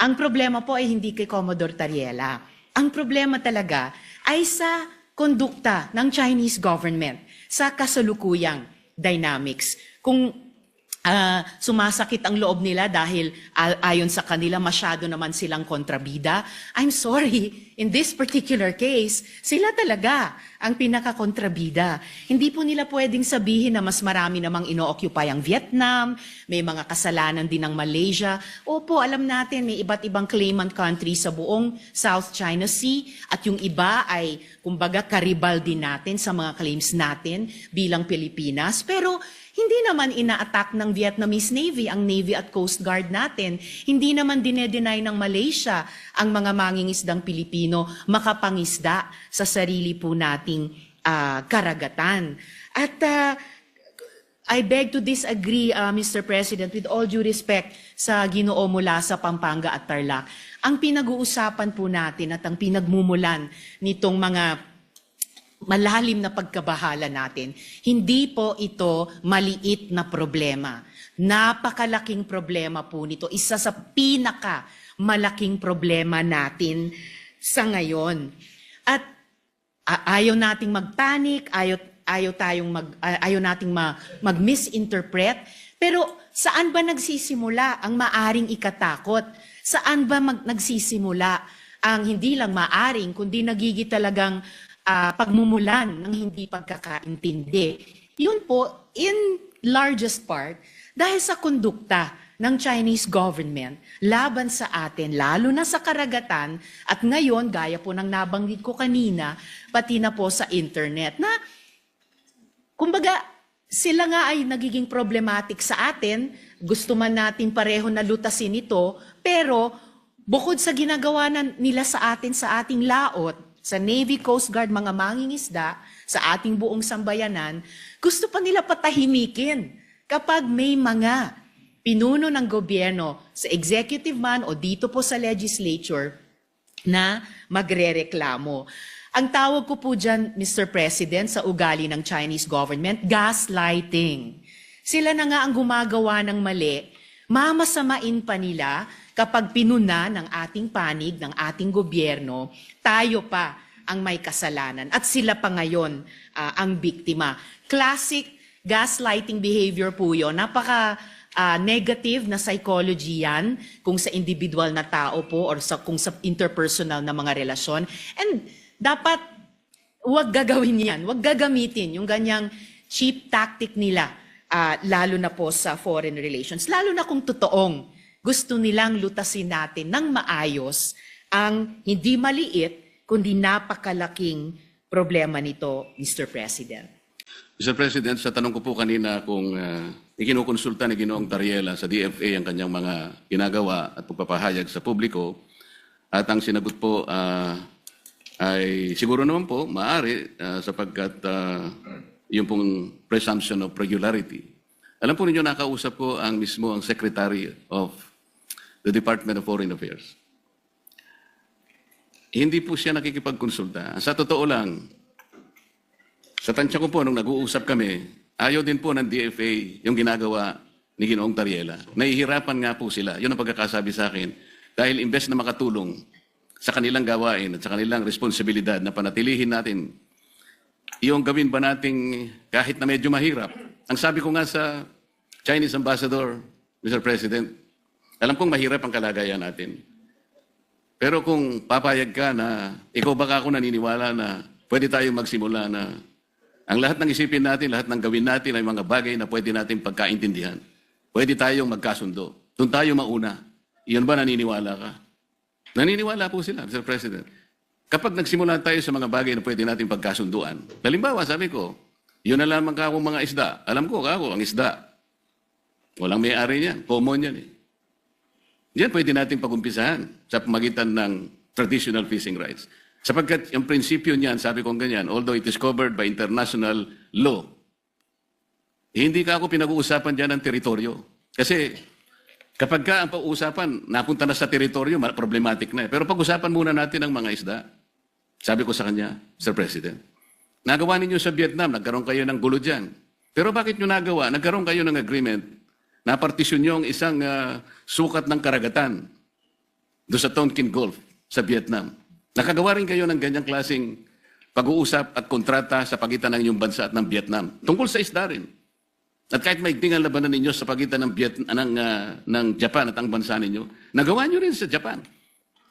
Ang problema po ay hindi kay Commodore Tariela. Ang problema talaga ay sa kondukta ng Chinese government sa kasalukuyang dynamics. Kung sumasakit ang loob nila dahil ayon sa kanila masyado naman silang kontrabida. I'm sorry, in this particular case, sila talaga ang pinaka-kontrabida. Hindi po nila pwedeng sabihin na mas marami namang ino-occupy ang Vietnam, may mga kasalanan din ng Malaysia. Opo, alam natin may iba't ibang claimant country sa buong South China Sea at yung iba ay kumbaga karibal din natin sa mga claims natin bilang Pilipinas. Pero hindi naman ina-attack ng Vietnamese Navy ang Navy at Coast Guard natin. Hindi naman dinedenay ng Malaysia ang mga mangingisdang Pilipino makapangisda sa sarili po nating karagatan. At I beg to disagree, Mr. President, with all due respect sa Ginoo mula sa Pampanga at Tarlac. Ang pinag-uusapan po natin at ang pinagmumulan nitong mga malalim na pagkabahala natin, hindi po ito maliit na problema. Napakalaking problema po nito. Isa sa malaking problema natin sa ngayon. At ayaw nating magpanic, ayaw nating mag-misinterpret. Pero saan ba nagsisimula ang maaring ikatakot? Saan ba nagsisimula ang hindi lang maaring, kundi nagigit talagang pagmumulan ng hindi pagkakaintindi? Yun po, in largest part, dahil sa kondukta ng Chinese government laban sa atin, lalo na sa karagatan, at ngayon, gaya po ng nabanggit ko kanina, pati na po sa internet, na kumbaga, sila nga ay nagiging problematic sa atin, gusto man natin pareho na lutasin ito, pero bukod sa ginagawa nila sa atin sa ating laot, sa Navy, Coast Guard, mga mangingisda, sa ating buong sambayanan, gusto pa nila patahimikin kapag may mga pinuno ng gobyerno sa executive man o dito po sa legislature na magrereklamo. Ang tawag ko po dyan, Mr. President, sa ugali ng Chinese government, gaslighting. Sila na nga ang gumagawa ng mali, mamasamain pa nila kapag pinuna ng ating panig, ng ating gobyerno, tayo pa ang may kasalanan. At sila pa ngayon ang biktima. Classic gaslighting behavior po yun. Napaka-negative na psychology yan kung sa individual na tao po or kung sa interpersonal na mga relasyon. And dapat huwag gagawin yan. Huwag gagamitin yung ganyang cheap tactic nila, lalo na po sa foreign relations. Lalo na kung totoong gusto nilang lutasin natin ng maayos ang hindi maliit, kundi napakalaking problema nito, Mr. President. Mr. President, sa tanong ko po kanina kung ikinukonsulta ni Ginoong Tariela sa DFA ang kanyang mga ginagawa at pagpapahayag sa publiko, at ang sinagot po ay siguro naman po maaari sapagkat yung pong presumption of regularity. Alam po ninyo, nakausap ko ang Secretary of the Department of Foreign Affairs. Hindi po siya nakikipagkonsulta. Sa totoo lang, sa tansya ko po, nung nag-uusap kami, ayaw din po ng DFA yung ginagawa ni Ginoong Tariela. Nahihirapan nga po sila. Yun ang pagkakasabi sa akin. Dahil imbes na makatulong sa kanilang gawain at sa kanilang responsibilidad na panatilihin natin, yung gawin ba nating kahit na medyo mahirap. Ang sabi ko nga sa Chinese Ambassador, Mr. President, alam kong mahirap ang kalagayan natin. Pero kung papayag ka na, ikaw baka ako naniniwala na pwede tayong magsimula na ang lahat ng isipin natin, lahat ng gawin natin ay mga bagay na pwede natin pagkaintindihan. Pwede tayong magkasundo. Doon tayo mauna. Iyon ba naniniwala ka? Naniniwala po sila, Mr. President. Kapag nagsimula tayo sa mga bagay na pwede natin pagkasunduan, halimbawa, sabi ko, yun na lamang ka akong mga isda. Alam ko, ako, ang isda. Walang may-ari niyan. Common yan eh. Diyan pwede natin pagumpisahan sa pamagitan ng traditional fishing rights. Sapagkat yung prinsipyo niyan, sabi kong ganyan, although it is covered by international law, hindi ka ako pinag-uusapan dyan ng teritoryo. Kasi kapag ka ang pag-uusapan, napunta na sa teritoryo, problematic na eh. Pero pag-usapan muna natin ang mga isda. Sabi ko sa kanya, Sir President, nagawa ninyo sa Vietnam, nagkaroon kayo ng gulo dyan. Pero bakit nyo nagawa? Nagkaroon kayo ng agreement. Napartisyon nyo ang isang sukat ng karagatan. doon sa Tonkin Gulf sa Vietnam. Nakagawa rin kayo ng ganyang klaseng pag-uusap at kontrata sa pagitan ng inyong bansa at ng Vietnam. Tungkol sa isda rin. At kahit maigting ang labanan ninyo sa pagitan ng Japan at ang bansa ninyo, nagawa nyo rin sa Japan.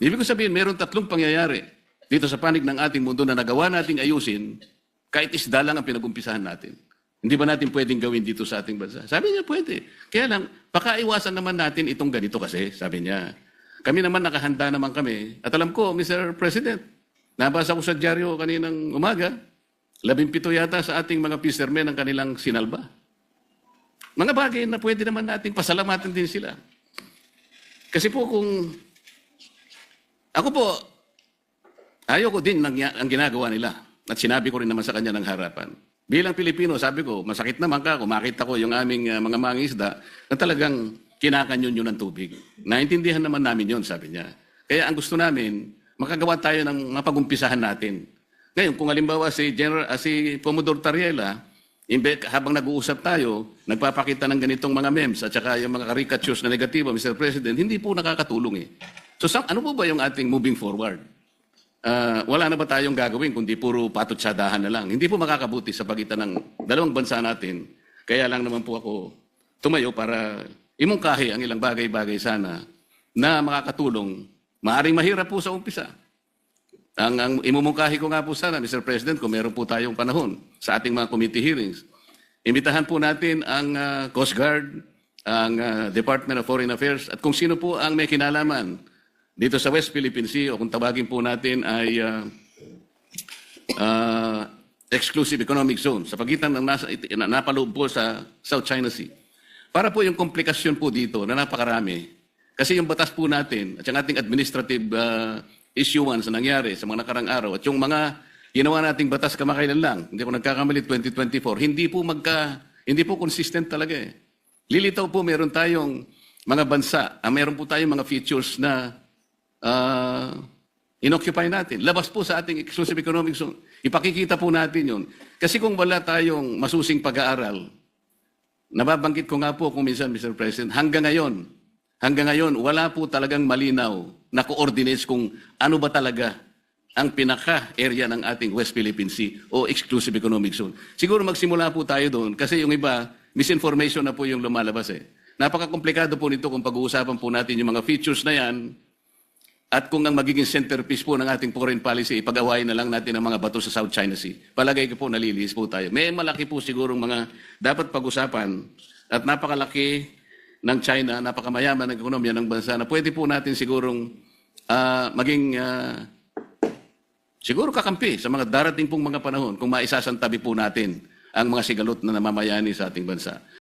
Ibig ko sabihin, meron tatlong pangyayari dito sa panig ng ating mundo na nagawa nating ayusin kahit isda lang ang pinag-umpisahan natin. Hindi ba natin pwedeng gawin dito sa ating bansa? Sabi niya, pwede. Kaya lang, pakaiwasan naman natin itong ganito kasi, sabi niya. Kami naman nakahanda naman kami. At alam ko, Mr. President, nabasa ko sa dyaryo kaninang umaga, 17 yata sa ating mga fishermen ang kanilang sinalba. Mga bagay na pwede naman natin pasalamatan din sila. Kasi po kung... Ako po, ayoko din ang ginagawa nila. At sinabi ko rin naman sa kanya ng harapan. Bilang Pilipino, sabi ko, masakit naman kung makita ko yung aming mga mangingisda na talagang kinakanyon yun ng tubig. Naintindihan naman namin yun, sabi niya. Kaya ang gusto namin, makagawa tayo ng mapagumpisahan natin. Ngayon, kung halimbawa si Commodore Tariela, habang nag-uusap tayo, nagpapakita ng ganitong mga memes at saka yung mga caricatures na negatibo, Mr. President, hindi po nakakatulong eh. So ano po ba yung ating moving forward? Wala na ba tayong gagawin kundi puro patutsadahan na lang? Hindi po makakabuti sa pagitan ng dalawang bansa natin. Kaya lang naman po ako tumayo para imungkahi ang ilang bagay-bagay sana na makakatulong. Maaring mahirap po sa umpisa. Ang imumungkahi ko nga po sana, Mr. President, kung meron po tayong panahon sa ating mga committee hearings, imbitahan po natin ang Coast Guard, ang Department of Foreign Affairs, at kung sino po ang may kinalaman dito sa West Philippine Sea, o kung tawagin po natin ay Exclusive Economic Zone, sa pagitan ng napaloob po sa South China Sea. Para po yung komplikasyon po dito na napakarami, kasi yung batas po natin at yung ating administrative issuance na nangyari sa mga nakarang araw at yung mga ginawa nating batas kamakailan lang, hindi ko nagkakamali 2024, hindi po consistent talaga eh. Lilitaw po meron tayong mga bansa, meron po tayong mga features na inoccupy natin. Labas po sa ating exclusive economic zone. Ipakikita po natin yun. Kasi kung wala tayong masusing pag-aaral, nababanggit ko nga po kung minsan, Mr. President, hanggang ngayon, wala po talagang malinaw na coordinates kung ano ba talaga ang pinaka-area ng ating West Philippine Sea o exclusive economic zone. Siguro magsimula po tayo doon kasi yung iba, misinformation na po yung lumalabas eh. Napaka-komplikado po nito kung pag-uusapan po natin yung mga features na yan at kung ang magiging centerpiece po ng ating foreign policy, ipag-awayin na lang natin ang mga bato sa South China Sea. Palagay ko po nalilihis po tayo. May malaki po sigurong mga dapat pag-usapan at napakalaki ng China, napakamayaman ng ekonomiya ng bansa na pwede po natin sigurong maging siguro kakampi sa mga darating pong mga panahon kung maisasantabi po natin ang mga sigalot na namamayani sa ating bansa.